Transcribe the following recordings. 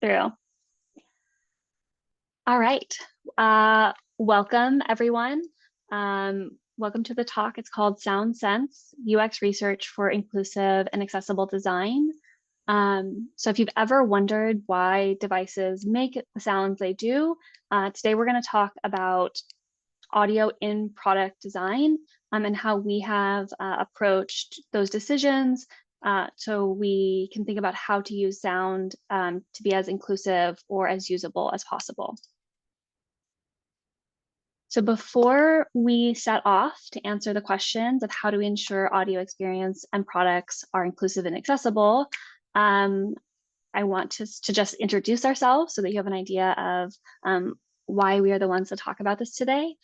through. All right. Welcome, everyone. Welcome to the talk. It's called Sound Sense, UX Research for Inclusive and Accessible Design. So if you've ever wondered why devices make the sounds they do, today we're going to talk about audio in product design and how we have approached those decisions so we can think about how to use sound to be as inclusive or as usable as possible. So before we set off to answer the questions of how do we ensure audio experience and products are inclusive and accessible, I want to just introduce ourselves so that you have an idea of why we are the ones to talk about this today.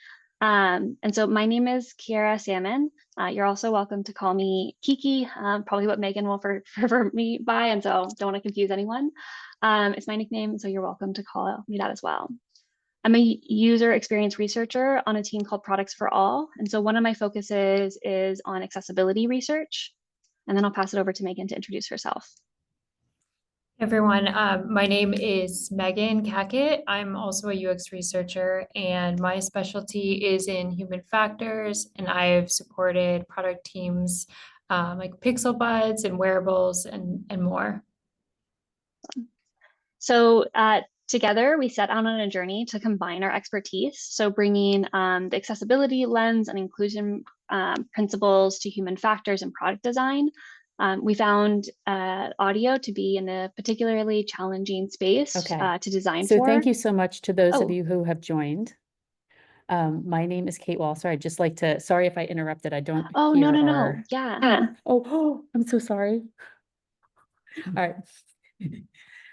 And so my name is Kiara Salmon. You're also welcome to call me Kiki, probably what Megan will refer me by, and so don't want to confuse anyone. It's my nickname, so you're welcome to call me that as well. I'm a user experience researcher on a team called Products for All. And so one of my focuses is on accessibility research. And then I'll pass it over to Megan to introduce herself. Hey everyone, my name is Megan Cackett. I'm also a UX researcher and my specialty is in human factors, and I've supported product teams like Pixel Buds and wearables and more. So together, we set out on a journey to combine our expertise. So bringing the accessibility lens and inclusion principles to human factors and product design. We found audio to be in a particularly challenging space to design for. So thank you so much to those of you who have joined. My name is Kate Walser. I'd just like to, sorry if I interrupted, I don't hear no. Yeah. Oh, I'm so sorry. All right.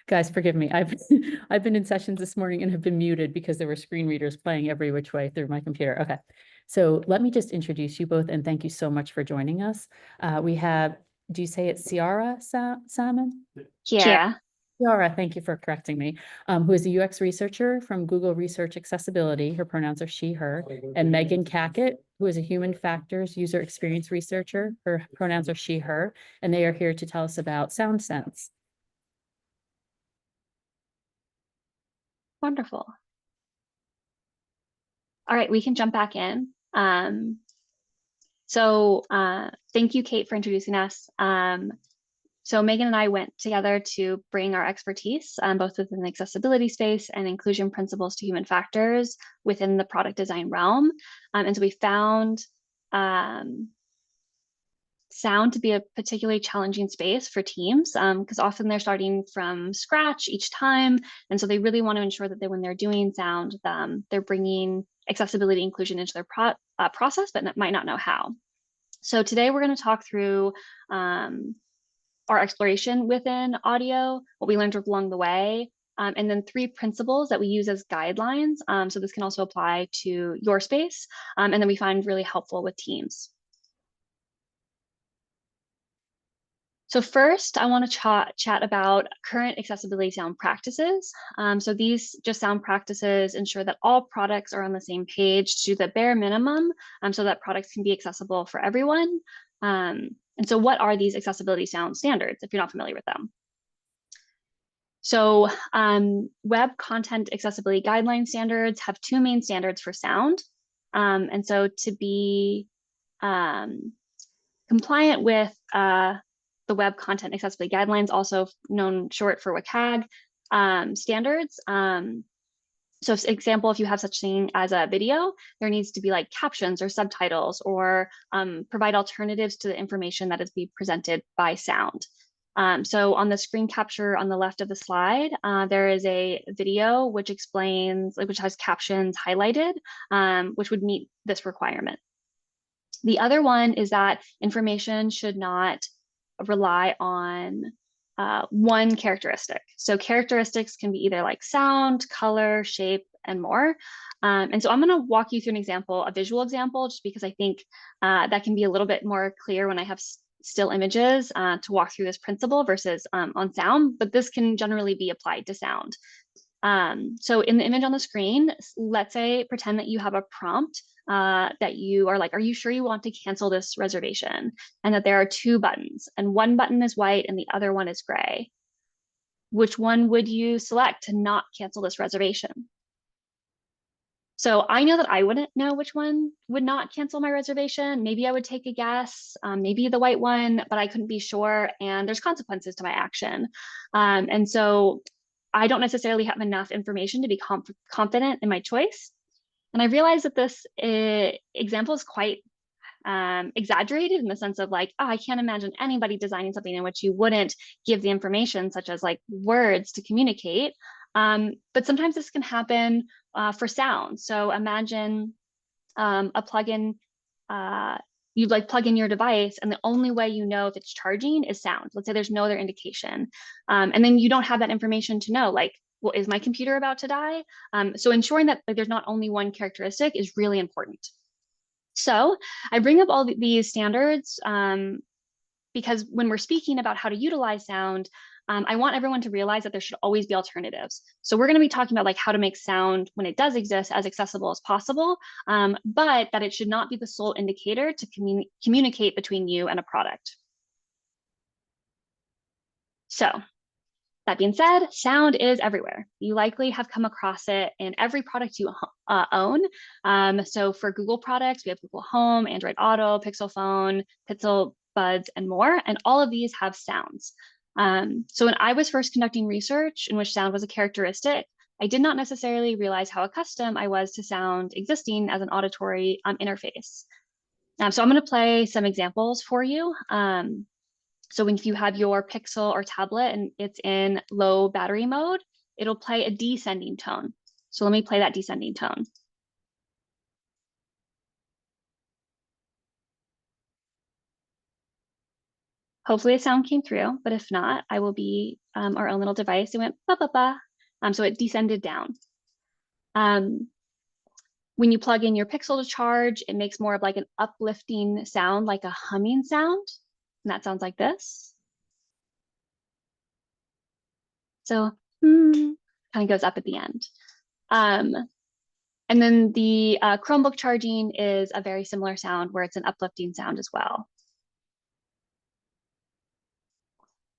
Guys, forgive me. I've been in sessions this morning and have been muted because there were screen readers playing every which way through my computer. Okay, so let me just introduce you both and thank you so much for joining us. We have, do you say it's Ciara Salmon? Kiara. Ciara, thank you for correcting me, who is a UX researcher from Google Research Accessibility. Her pronouns are she, her. And Megan Cackett, who is a human factors user experience researcher. Her pronouns are she, her. And they are here to tell us about Sound Sense. Wonderful. All right, we can jump back in. So thank you, Kate, for introducing us. So Megan and I went together to bring our expertise, both within the accessibility space and inclusion principles to human factors within the product design realm. And so we found sound to be a particularly challenging space for teams because often they're starting from scratch each time. And so they really want to ensure that when they're doing sound, they're bringing accessibility inclusion into their process, but might not know how. So today we're going to talk through our exploration within audio, what we learned along the way, and then 3 principles that we use as guidelines. So this can also apply to your space, and then we find really helpful with teams. So first, I want to chat about current accessibility sound practices. So these just sound practices ensure that all products are on the same page to do the bare minimum so that products can be accessible for everyone. And so what are these accessibility sound standards if you're not familiar with them? So web content accessibility guideline standards have 2 main standards for sound. And so to be compliant with the Web Content Accessibility Guidelines, also known short for WCAG standards. So for example, if you have such thing as a video, there needs to be like captions or subtitles or provide alternatives to the information that is being presented by sound. So on the screen capture on the left of the slide, there is a video which explains, which has captions highlighted, which would meet this requirement. The other one is that information should not rely on one characteristic. So characteristics can be either like sound, color, shape, and more. And so I'm going to walk you through an example, a visual example, just because I think that can be a little bit more clear when I have still images to walk through this principle versus on sound, but this can generally be applied to sound. So in the image on the screen, let's say, pretend that you have a prompt that you are like, are you sure you want to cancel this reservation? And that there are 2 buttons, and one button is white and the other one is gray. which one would you select to not cancel this reservation? So I know that I wouldn't know which one would not cancel my reservation. Maybe I would take a guess, maybe the white one, but I couldn't be sure. And there's consequences to my action. And so I don't necessarily have enough information to be confident in my choice. And I realized that this example is quite exaggerated in the sense of like, oh, I can't imagine anybody designing something in which you wouldn't give the information such as like words to communicate. But sometimes this can happen for sound. So imagine a plugin, you'd like plug in your device and the only way you know if it's charging is sound. Let's say there's no other indication. And then you don't have that information to know like, well, is my computer about to die? So ensuring that like, there's not only one characteristic is really important. So I bring up all these standards because when we're speaking about how to utilize sound, I want everyone to realize that there should always be alternatives. So we're going to be talking about like how to make sound when it does exist as accessible as possible, but that it should not be the sole indicator to communicate between you and a product. So that being said, sound is everywhere. You likely have come across it in every product you own. So for Google products, we have Google Home, Android Auto, Pixel Phone, Pixel Buds, and more. And all of these have sounds. So when I was first conducting research in which sound was a characteristic, I did not necessarily realize how accustomed I was to sound existing as an auditory interface. So I'm going to play some examples for you. So if you have your Pixel or tablet and it's in low battery mode, it'll play a descending tone. So let me play that descending tone. Hopefully the sound came through, but if not, I will be our own little device. It went ba ba ba. So it descended down. When you plug in your Pixel to charge, it makes more of like an uplifting sound, like a humming sound. And that sounds like this. So kind of goes up at the end. And then the Chromebook charging is a very similar sound where it's an uplifting sound as well.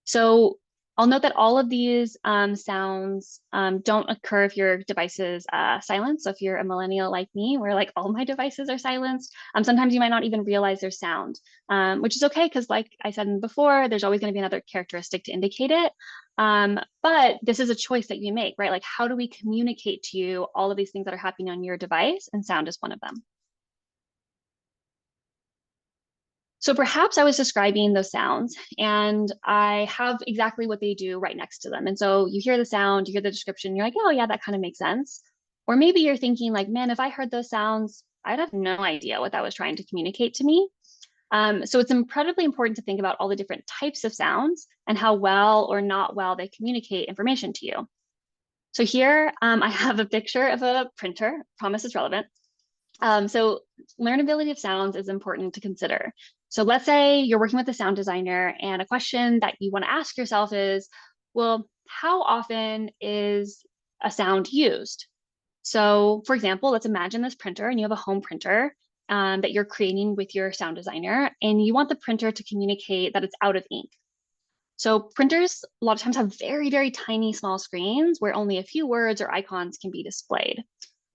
So I'll note that all of these sounds don't occur if your device is silent. So if you're a millennial like me, where like all my devices are silenced, sometimes you might not even realize there's sound, which is okay because like I said before, there's always going to be another characteristic to indicate it. But this is a choice that you make, right? Like how do we communicate to you all of these things that are happening on your device, and sound is one of them. So perhaps I was describing those sounds and I have exactly what they do right next to them. And so you hear the sound, you hear the description, you're like, oh yeah, that kind of makes sense. Or maybe you're thinking like, man, if I heard those sounds, I'd have no idea what that was trying to communicate to me. So it's incredibly important to think about all the different types of sounds and how well or not well they communicate information to you. So here I have a picture of a printer, promise it's relevant. So learnability of sounds is important to consider. So let's say you're working with a sound designer and a question that you want to ask yourself is, well, how often is a sound used? So for example, let's imagine this printer and you have a home printer that you're creating with your sound designer, and you want the printer to communicate that it's out of ink. So printers a lot of times have very, very tiny small screens where only a few words or icons can be displayed.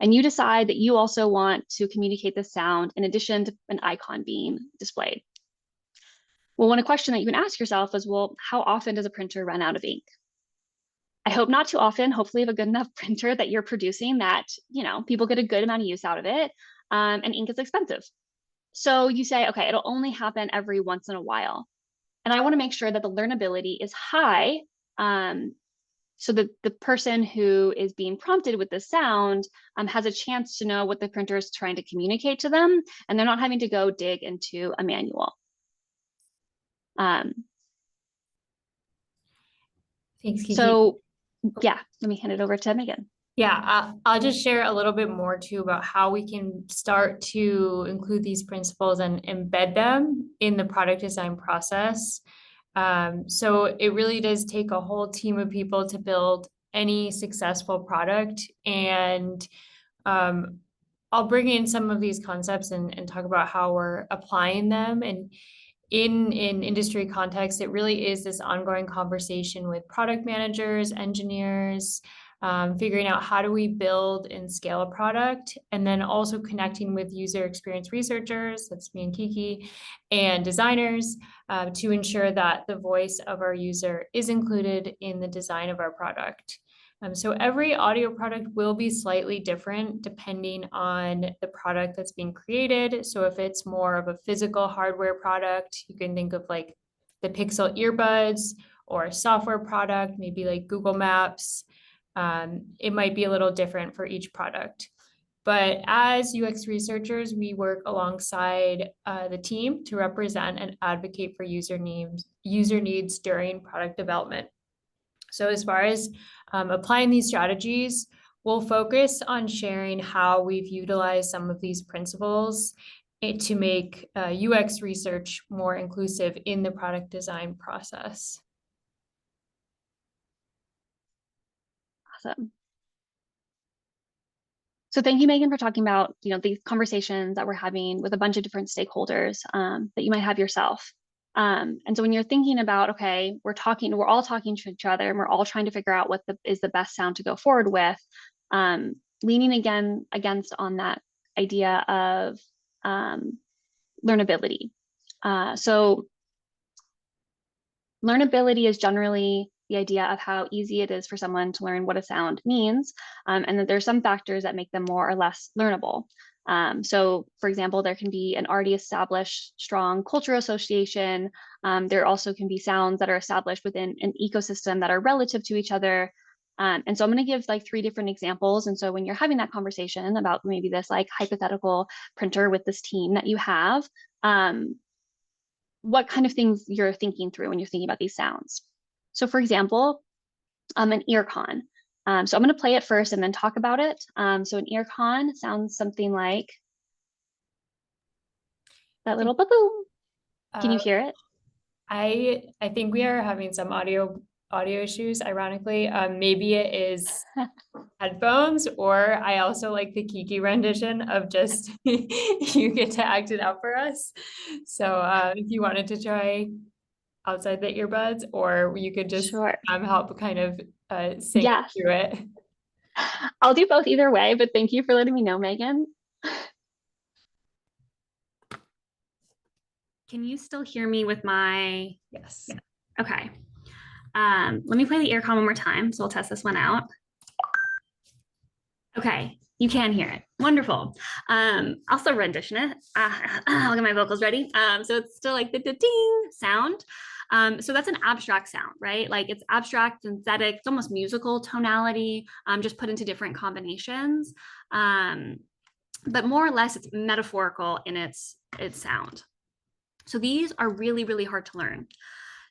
And you decide that you also want to communicate the sound in addition to an icon being displayed. Well, one question that you can ask yourself is, well, how often does a printer run out of ink? I hope not too often. Hopefully you have a good enough printer that you're producing that, you know, people get a good amount of use out of it, and ink is expensive. So you say, okay, it'll only happen every once in a while. And I want to make sure that the learnability is high, so that the person who is being prompted with the sound has a chance to know what the printer is trying to communicate to them, and they're not having to go dig into a manual. Thanks, Kiki. So yeah, let me hand it over to Megan. Yeah, I'll just share a little bit more too about how we can start to include these principles and embed them in the product design process. So it really does take a whole team of people to build any successful product. And I'll bring in some of these concepts and talk about how we're applying them. And in industry context, it really is this ongoing conversation with product managers, engineers, figuring out how do we build and scale a product, and then also connecting with user experience researchers, that's me and Kiki, and designers to ensure that the voice of our user is included in the design of our product. So every audio product will be slightly different depending on the product that's being created. So if it's more of a physical hardware product, you can think of like the Pixel earbuds, or a software product, maybe like Google Maps. It might be a little different for each product. But as UX researchers, we work alongside the team to represent and advocate for user needs during product development. So as far as applying these strategies, we'll focus on sharing how we've utilized some of these principles to make UX research more inclusive in the product design process. Awesome. So thank you, Megan, for talking about, these conversations that we're having with a bunch of different stakeholders that you might have yourself. And so when you're thinking about, okay, we're all talking to each other and we're all trying to figure out what is the best sound to go forward with, leaning against on that idea of learnability. So learnability is generally the idea of how easy it is for someone to learn what a sound means, and that there's some factors that make them more or less learnable. So for example, there can be an already established strong cultural association. There also can be sounds that are established within an ecosystem that are relative to each other. And so I'm going to give like 3 different examples. And so when you're having that conversation about maybe this like hypothetical printer with this team that you have, what kind of things you're thinking through when you're thinking about these sounds. So for example, an ear con. So I'm going to play it first and then talk about it. So an ear con sounds something like that little ba-boom. Can you hear it? I think we are having some audio issues, ironically. Maybe it is headphones, or I also like the Kiki rendition of just you get to act it out for us. So if you wanted to try outside the earbuds, or you could just Sure. help kind of sing Yes. through it. I'll do both either way, but thank you for letting me know, Megan. Can you still hear me with my? Yes. Okay. Let me play the ear con one more time. So we'll test this one out. Okay, you can hear it. Wonderful. Also rendition it. I'll get my vocals ready. So it's still like the ding sound. So that's an abstract sound, right? Like it's abstract, synthetic, it's almost musical tonality, just put into different combinations. But more or less it's metaphorical in its sound. So these are really, really hard to learn.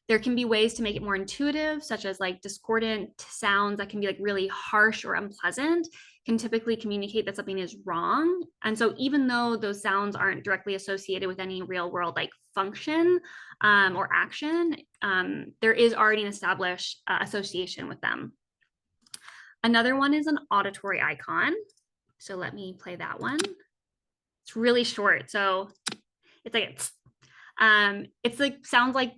There can be ways to make it more intuitive, such as like discordant sounds that can be like really harsh or unpleasant, can typically communicate that something is wrong. And so even though those sounds aren't directly associated with any real world like function or action, there is already an established association with them. Another one is an auditory icon. So let me play that one. It's really short. So it's like, it's like, sounds like,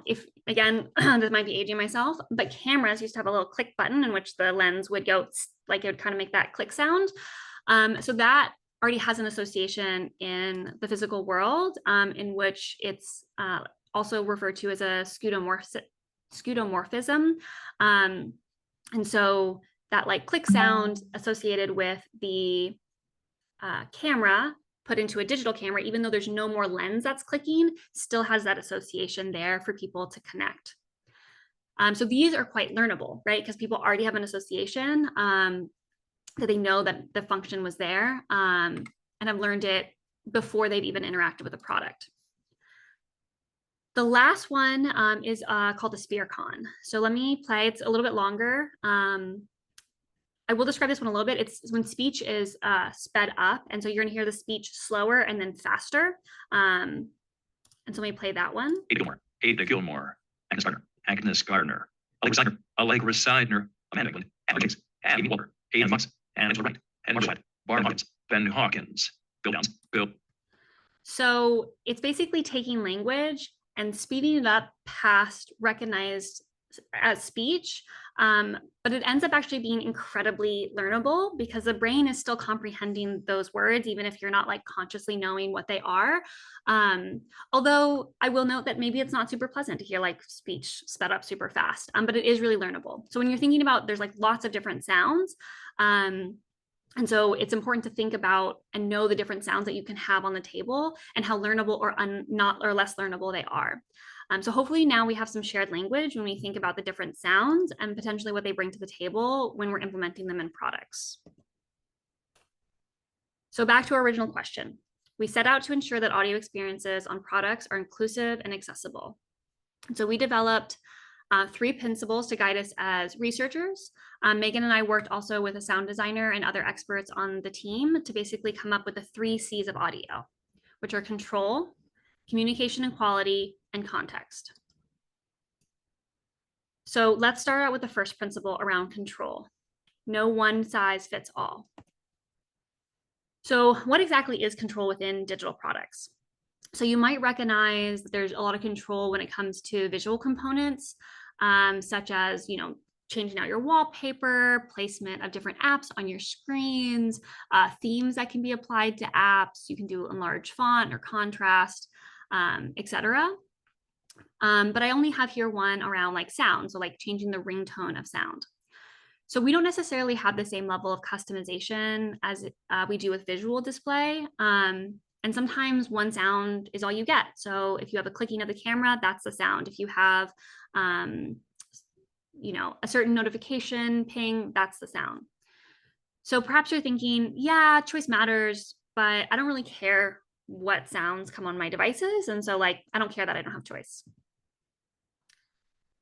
if again, this might be aging myself, but cameras used to have a little click button in which the lens would go, like it would kind of make that click sound. So that already has an association in the physical world, in which it's also referred to as a skeuomorphism. And so that like click sound associated with the camera put into a digital camera, even though there's no more lens that's clicking, still has that association there for people to connect. So these are quite learnable, right? Because people already have an association that they know that the function was there and have learned it before they've even interacted with the product. The last one is called the sphere con. So let me play, it's a little bit longer. I will describe this one a little bit. It's when speech is sped up. And so you're gonna hear the speech slower and then faster. And so let me play that one. Ada Gilmore, Agnes Gardner, Alexander, Allegra Seidner, Amanda Glenn, Alex, Abby Walker, Aidan Fox, Angela Wright, Ed Marshall, Barb Hawkins, Ben Hawkins, Bill Downs, Bill. So it's basically taking language and speeding it up past recognized as speech, but it ends up actually being incredibly learnable because the brain is still comprehending those words, even if you're not like consciously knowing what they are. Although I will note that maybe it's not super pleasant to hear like speech sped up super fast, but it is really learnable. So when you're thinking about, there's like lots of different sounds. And so it's important to think about and know the different sounds that you can have on the table and how learnable or not or less learnable they are. So hopefully now we have some shared language when we think about the different sounds and potentially what they bring to the table when we're implementing them in products. So back to our original question. We set out to ensure that audio experiences on products are inclusive and accessible. And so we developed 3 principles to guide us as researchers. Megan and I worked also with a sound designer and other experts on the team to basically come up with the 3 C's of audio, which are control, communication and quality, and context. So let's start out with the first principle around control. No one size fits all. So what exactly is control within digital products? So you might recognize that there's a lot of control when it comes to visual components, such as, changing out your wallpaper, placement of different apps on your screens, themes that can be applied to apps. You can do enlarged font or contrast, etc. But I only have here one around like sound, so like changing the ringtone of sound. So we don't necessarily have the same level of customization as we do with visual display. And sometimes one sound is all you get. So if you have a clicking of the camera, that's the sound. If you have, a certain notification ping, that's the sound. So perhaps you're thinking, yeah, choice matters, but I don't really care what sounds come on my devices. And so I don't care that I don't have choice.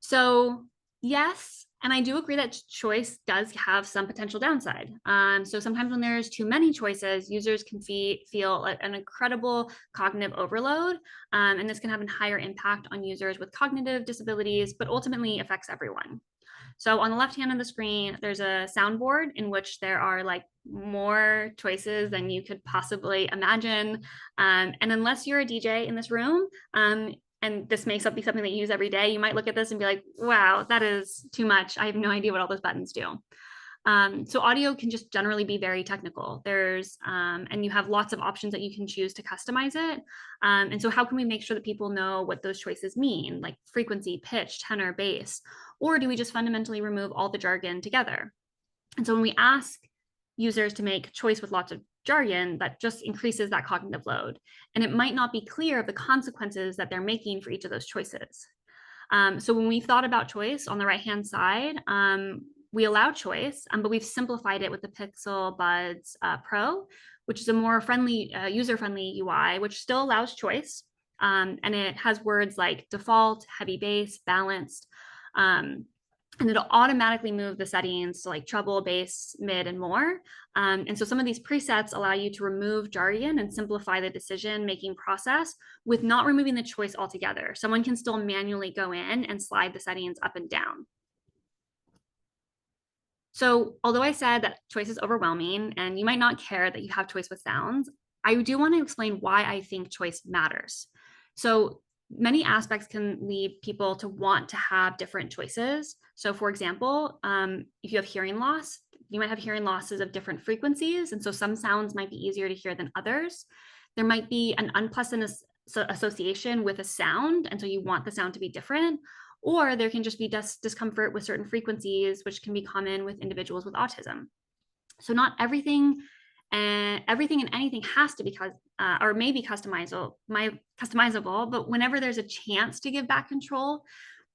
So yes, and I do agree that choice does have some potential downside. So sometimes when there's too many choices, users can feel an incredible cognitive overload, and this can have a higher impact on users with cognitive disabilities, but ultimately affects everyone. So on the left hand of the screen, there's a soundboard in which there are more choices than you could possibly imagine. And unless you're a DJ in this room, and this may be something that you use every day, you might look at this and be like, wow, that is too much. I have no idea what all those buttons do. So audio can just generally be very technical. And you have lots of options that you can choose to customize it. And so how can we make sure that people know what those choices mean, like frequency, pitch, tenor, bass? Or do we just fundamentally remove all the jargon together? And so when we ask users to make choice with lots of jargon, that just increases that cognitive load. And it might not be clear of the consequences that they're making for each of those choices. So when we've thought about choice on the right-hand side, we allow choice, but we've simplified it with the Pixel Buds Pro, which is a more friendly, user-friendly UI, which still allows choice. And it has words like default, heavy bass, balanced, and it'll automatically move the settings to treble, bass, mid, and more. And so some of these presets allow you to remove jargon and simplify the decision-making process with not removing the choice altogether. Someone can still manually go in and slide the settings up and down. So although I said that choice is overwhelming and you might not care that you have choice with sounds, I do want to explain why I think choice matters. So many aspects can lead people to want to have different choices. So for example, if you have hearing loss, you might have hearing losses of different frequencies. And so some sounds might be easier to hear than others. There might be an unpleasant association with a sound. And so you want the sound to be different. Or there can just be discomfort with certain frequencies, which can be common with individuals with autism. So not everything and anything has to be or may be customizable, but whenever there's a chance to give back control,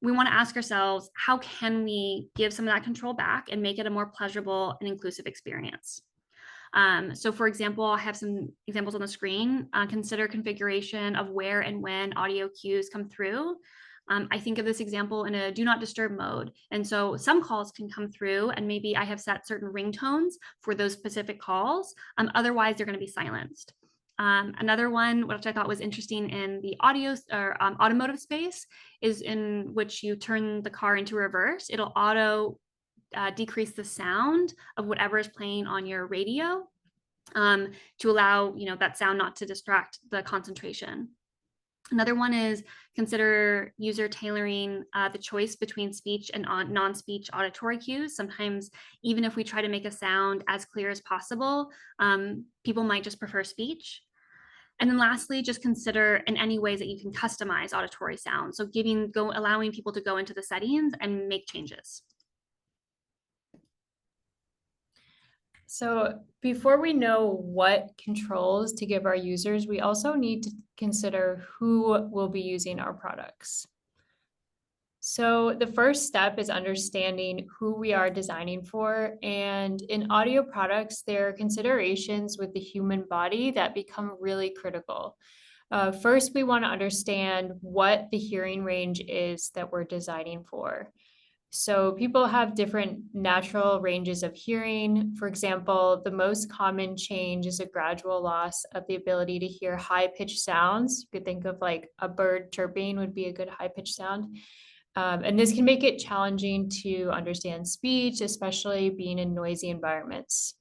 we want to ask ourselves, how can we give some of that control back and make it a more pleasurable and inclusive experience? So for example, I have some examples on the screen. Consider configuration of where and when audio cues come through. I think of this example in a do not disturb mode. And so some calls can come through and maybe I have set certain ringtones for those specific calls. Otherwise, they're going to be silenced. Another one, which I thought was interesting in the automotive space, is in which you turn the car into reverse. It'll auto decrease the sound of whatever is playing on your radio to allow that sound not to distract the concentration. Another one is consider user tailoring the choice between speech and non-speech auditory cues. Sometimes, even if we try to make a sound as clear as possible, people might just prefer speech. And then lastly, just consider in any ways that you can customize auditory sound. So allowing people to go into the settings and make changes. So before we know what controls to give our users, we also need to consider who will be using our products. So the first step is understanding who we are designing for. And in audio products, there are considerations with the human body that become really critical. First, we want to understand what the hearing range is that we're designing for. So people have different natural ranges of hearing. For example, the most common change is a gradual loss of the ability to hear high-pitched sounds. You could think of like a bird chirping would be a good high-pitched sound. And this can make it challenging to understand speech, especially being in noisy environments.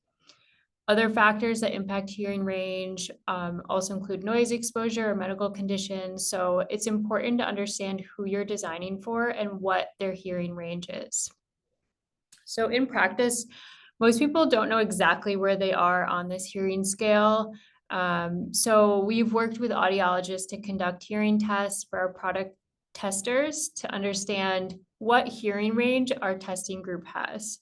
Other factors that impact hearing range also include noise exposure or medical conditions. So it's important to understand who you're designing for and what their hearing range is. So in practice, most people don't know exactly where they are on this hearing scale. So we've worked with audiologists to conduct hearing tests for our product testers to understand what hearing range our testing group has.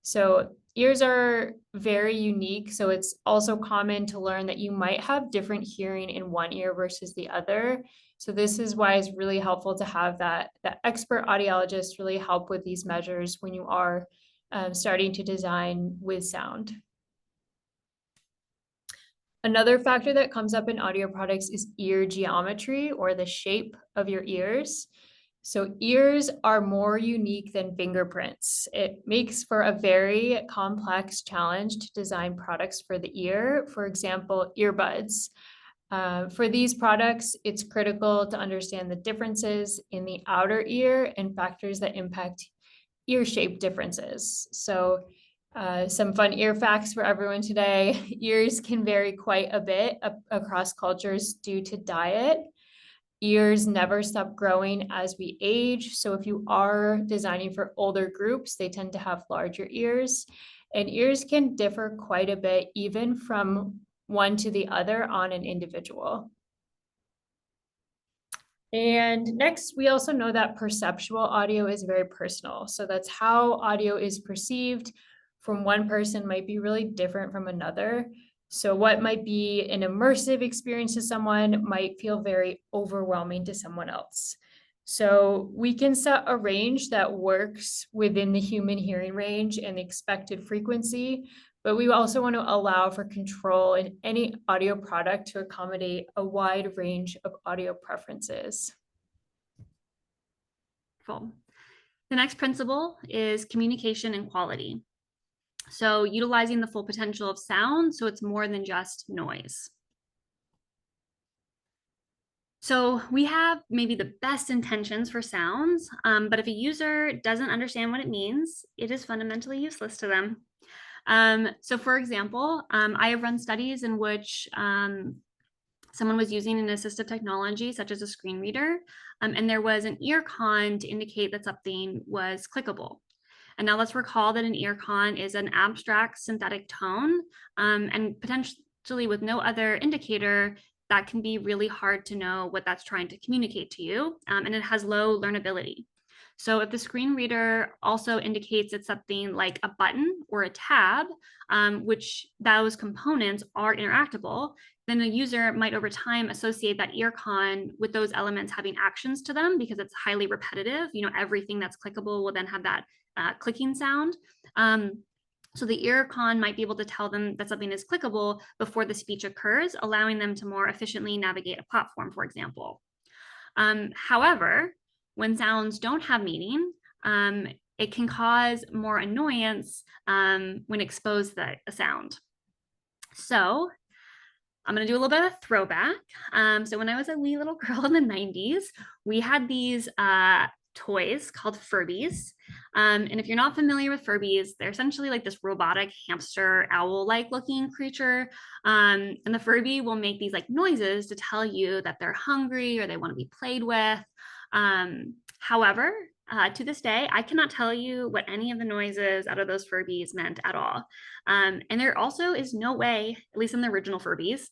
So ears are very unique, so it's also common to learn that you might have different hearing in one ear versus the other. So this is why it's really helpful to have that expert audiologist really help with these measures when you are starting to design with sound. Another factor that comes up in audio products is ear geometry, or the shape of your ears. So ears are more unique than fingerprints. It makes for a very complex challenge to design products for the ear. For example, earbuds. For these products, it's critical to understand the differences in the outer ear and factors that impact ear shape differences. So some fun ear facts for everyone today. Ears can vary quite a bit across cultures due to diet. Ears never stop growing as we age. So if you are designing for older groups, they tend to have larger ears. And ears can differ quite a bit, even from one to the other on an individual. And next, we also know that perceptual audio is very personal. So that's how audio is perceived from one person might be really different from another. So what might be an immersive experience to someone might feel very overwhelming to someone else. So we can set a range that works within the human hearing range and the expected frequency, but we also want to allow for control in any audio product to accommodate a wide range of audio preferences. Cool. The next principle is communication and quality. So utilizing the full potential of sound, so it's more than just noise. So we have maybe the best intentions for sounds, but if a user doesn't understand what it means, it is fundamentally useless to them. So for example, I have run studies in which someone was using an assistive technology such as a screen reader, and there was an ear con to indicate that something was clickable. And now let's recall that an ear con is an abstract synthetic tone, and potentially with no other indicator, that can be really hard to know what that's trying to communicate to you, and it has low learnability. So if the screen reader also indicates it's something like a button or a tab, which those components are interactable, then the user might over time associate that ear con with those elements having actions to them because it's highly repetitive. You know, everything that's clickable will then have that clicking sound. So the ear con might be able to tell them that something is clickable before the speech occurs, allowing them to more efficiently navigate a platform, for example. However, when sounds don't have meaning, it can cause more annoyance when exposed to a sound. So I'm going to do a little bit of a throwback. So when I was a wee little girl in the 90s, we had these toys called Furbies. And if you're not familiar with Furbies, they're essentially like this robotic hamster owl-like looking creature. And the Furby will make these like noises to tell you that they're hungry or they want to be played with. However, to this day, I cannot tell you what any of the noises out of those Furbies meant at all. And there also is no way, at least in the original Furbies,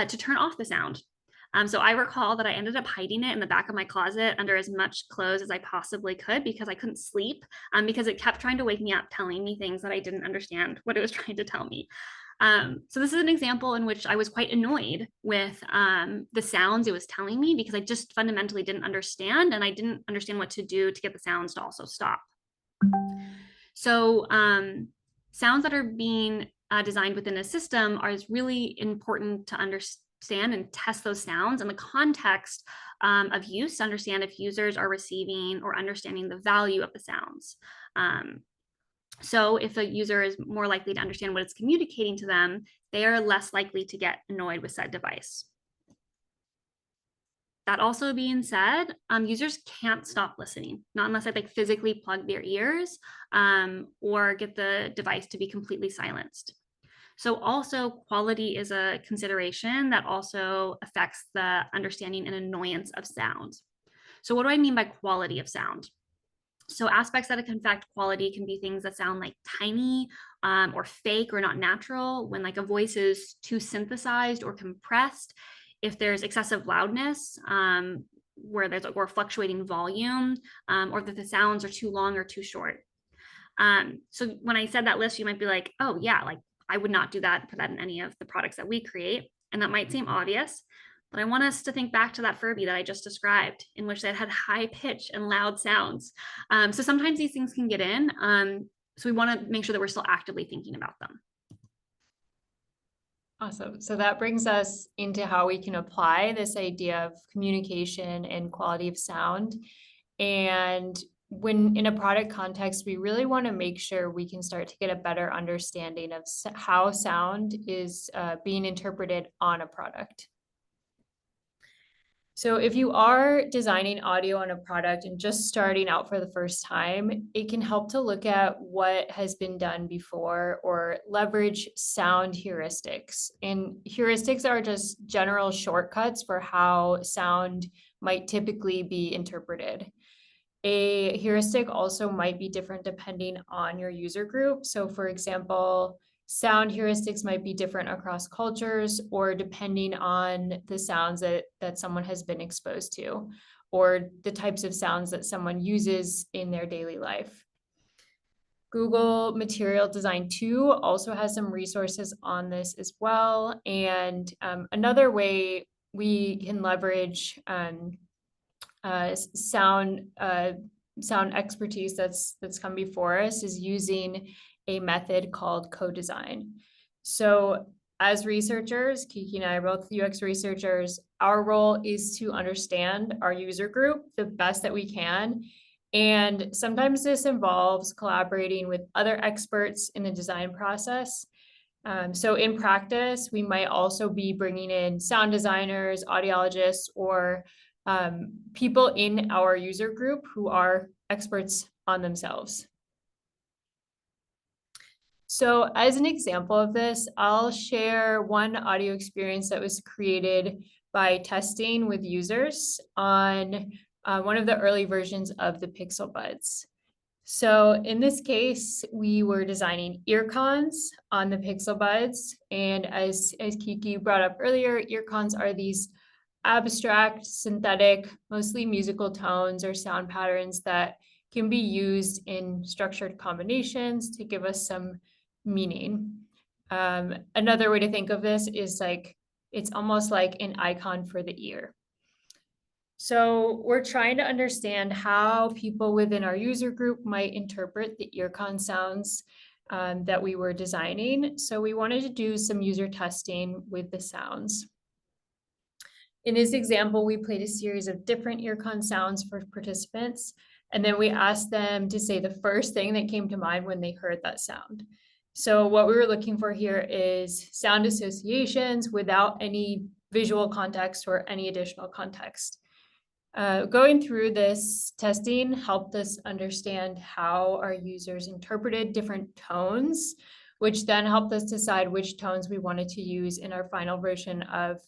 to turn off the sound. So I recall that I ended up hiding it in the back of my closet under as much clothes as I possibly could because I couldn't sleep, because it kept trying to wake me up, telling me things that I didn't understand what it was trying to tell me. So this is an example in which I was quite annoyed with the sounds it was telling me because I just fundamentally didn't understand, and I didn't understand what to do to get the sounds to also stop. So sounds that are being designed within a system is really important to understand and test those sounds in the context of use to understand if users are receiving or understanding the value of the sounds. So if a user is more likely to understand what it's communicating to them, they are less likely to get annoyed with said device. That also being said, users can't stop listening, not unless I like physically plug their ears or get the device to be completely silenced. So also quality is a consideration that also affects the understanding and annoyance of sound. So what do I mean by quality of sound? So aspects that can affect quality can be things that sound like tiny or fake or not natural, when like a voice is too synthesized or compressed, if there's excessive loudness, where there's or fluctuating volume, or that the sounds are too long or too short. So when I said that list, you might be like, oh yeah, like I would not do that, put that in any of the products that we create. And that might seem obvious, but I want us to think back to that Furby that I just described, in which it had high pitch and loud sounds. So sometimes these things can get in. So we want to make sure that we're still actively thinking about them. Awesome. So that brings us into how we can apply this idea of communication and quality of sound. And when in a product context, we really want to make sure we can start to get a better understanding of how sound is being interpreted on a product. So if you are designing audio on a product and just starting out for the first time, it can help to look at what has been done before or leverage sound heuristics. And heuristics are just general shortcuts for how sound might typically be interpreted. A heuristic also might be different depending on your user group. So for example, sound heuristics might be different across cultures or depending on the sounds that someone has been exposed to or the types of sounds that someone uses in their daily life. Google Material Design 2 also has some resources on this as well. And another way we can leverage sound expertise that's come before us is using a method called co-design. So as researchers, Kiki and I are both UX researchers, our role is to understand our user group the best that we can. And sometimes this involves collaborating with other experts in the design process. So in practice, we might also be bringing in sound designers, audiologists, or people in our user group who are experts on themselves. So as an example of this, I'll share one audio experience that was created by testing with users on one of the early versions of the Pixel Buds. So in this case, we were designing ear cons on the Pixel Buds. And as Kiki brought up earlier, ear cons are these abstract, synthetic, mostly musical tones or sound patterns that can be used in structured combinations to give us some meaning. Another way to think of this is like, it's almost like an icon for the ear. So we're trying to understand how people within our user group might interpret the earcon sounds that we were designing. So we wanted to do some user testing with the sounds. In this example, we played a series of different earcon sounds for participants, and then we asked them to say the first thing that came to mind when they heard that sound. So what we were looking for here is sound associations without any visual context or any additional context. Going through this testing helped us understand how our users interpreted different tones, which then helped us decide which tones we wanted to use in our final version of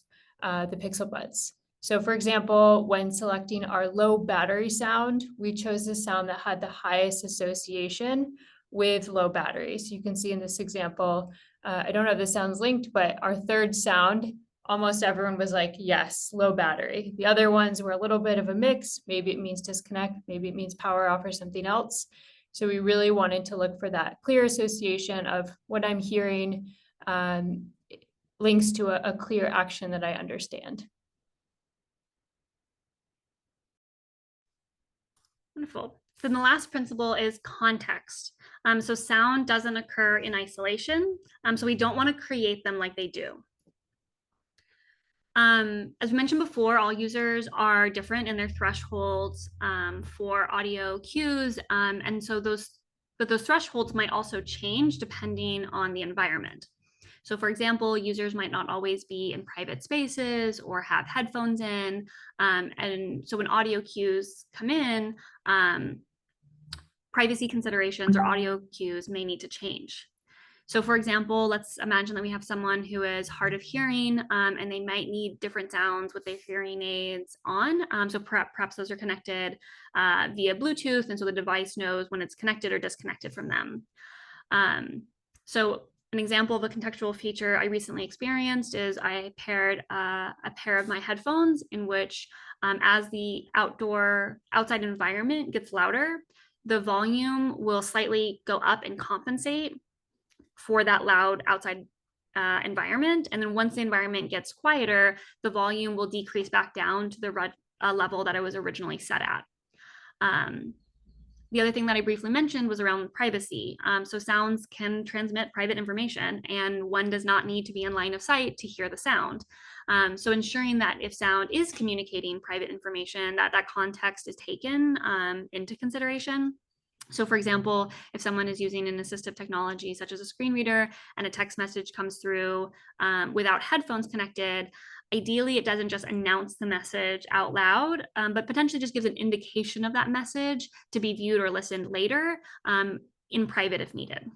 the Pixel Buds. So for example, when selecting our low battery sound, we chose the sound that had the highest association with low battery. So you can see in this example, I don't know if this sounds linked, but our third sound, almost everyone was like, yes, low battery. The other ones were a little bit of a mix. Maybe it means disconnect, maybe it means power off or something else. So we really wanted to look for that clear association of what I'm hearing links to a clear action that I understand. Wonderful. Then the last principle is context. So sound doesn't occur in isolation. So we don't want to create them like they do. As we mentioned before, all users are different in their thresholds for audio cues. And so those thresholds might also change depending on the environment. So for example, users might not always be in private spaces or have headphones in. And so when audio cues come in, privacy considerations or audio cues may need to change. So for example, let's imagine that we have someone who is hard of hearing and they might need different sounds with their hearing aids on. So perhaps those are connected via Bluetooth, and so the device knows when it's connected or disconnected from them. So an example of a contextual feature I recently experienced is I paired a pair of my headphones in which as the outside environment gets louder, the volume will slightly go up and compensate for that loud outside environment. And then once the environment gets quieter, the volume will decrease back down to the level that I was originally set at. The other thing that I briefly mentioned was around privacy. So sounds can transmit private information, and one does not need to be in line of sight to hear the sound. So ensuring that if sound is communicating private information, that context is taken into consideration. So for example, if someone is using an assistive technology such as a screen reader and a text message comes through without headphones connected, ideally it doesn't just announce the message out loud, but potentially just gives an indication of that message to be viewed or listened later in private if needed.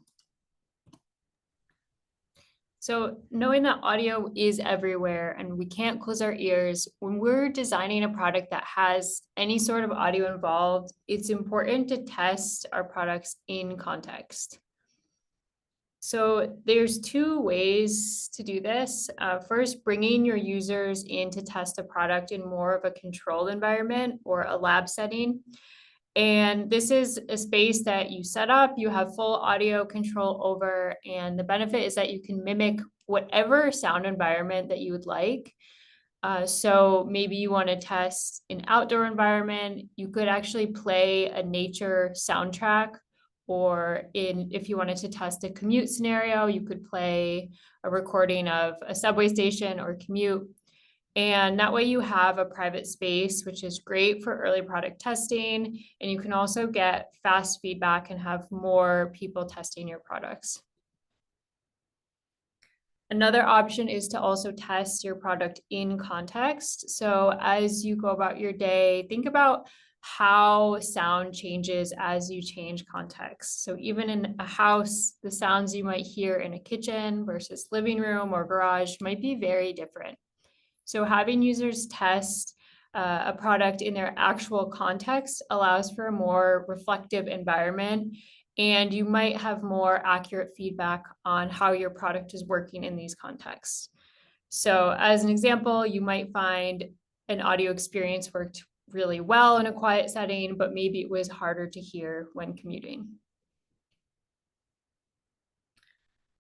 So knowing that audio is everywhere and we can't close our ears, when we're designing a product that has any sort of audio involved, it's important to test our products in context. So there's two ways to do this. First, bringing your users in to test a product in more of a controlled environment or a lab setting. And this is a space that you set up, you have full audio control over, and the benefit is that you can mimic whatever sound environment that you would like. So maybe you want to test an outdoor environment, you could actually play a nature soundtrack, or if you wanted to test a commute scenario, you could play a recording of a subway station or commute. And that way you have a private space, which is great for early product testing. And you can also get fast feedback and have more people testing your products. Another option is to also test your product in context. So as you go about your day, think about how sound changes as you change context. So even in a house, the sounds you might hear in a kitchen versus living room or garage might be very different. So having users test a product in their actual context allows for a more reflective environment, and you might have more accurate feedback on how your product is working in these contexts. So as an example, you might find an audio experience worked really well in a quiet setting, but maybe it was harder to hear when commuting.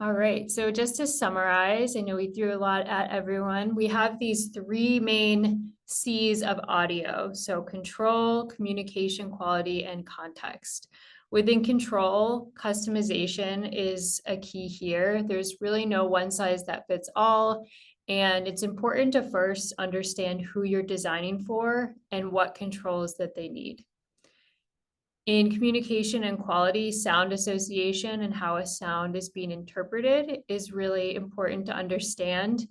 All right, so just to summarize, I know we threw a lot at everyone. We have these three main C's of audio. So control, communication quality, and context. Within control, customization is a key here. There's really no one size that fits all. And it's important to first understand who you're designing for and what controls that they need. In communication and quality, sound association and how a sound is being interpreted is really important to understand.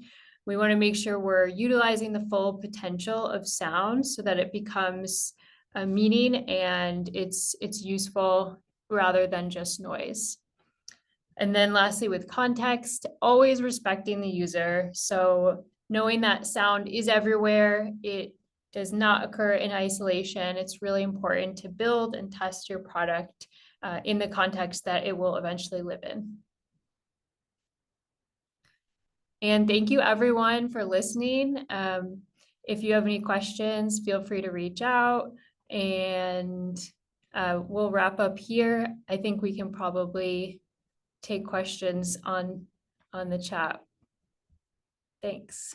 We want to make sure we're utilizing the full potential of sound so that it becomes a meaning and it's useful rather than just noise. And then lastly, with context, always respecting the user. So knowing that sound is everywhere, it does not occur in isolation. It's really important to build and test your product in the context that it will eventually live in. And thank you everyone for listening. If you have any questions, feel free to reach out, and we'll wrap up here. I think we can probably take questions on the chat. Thanks.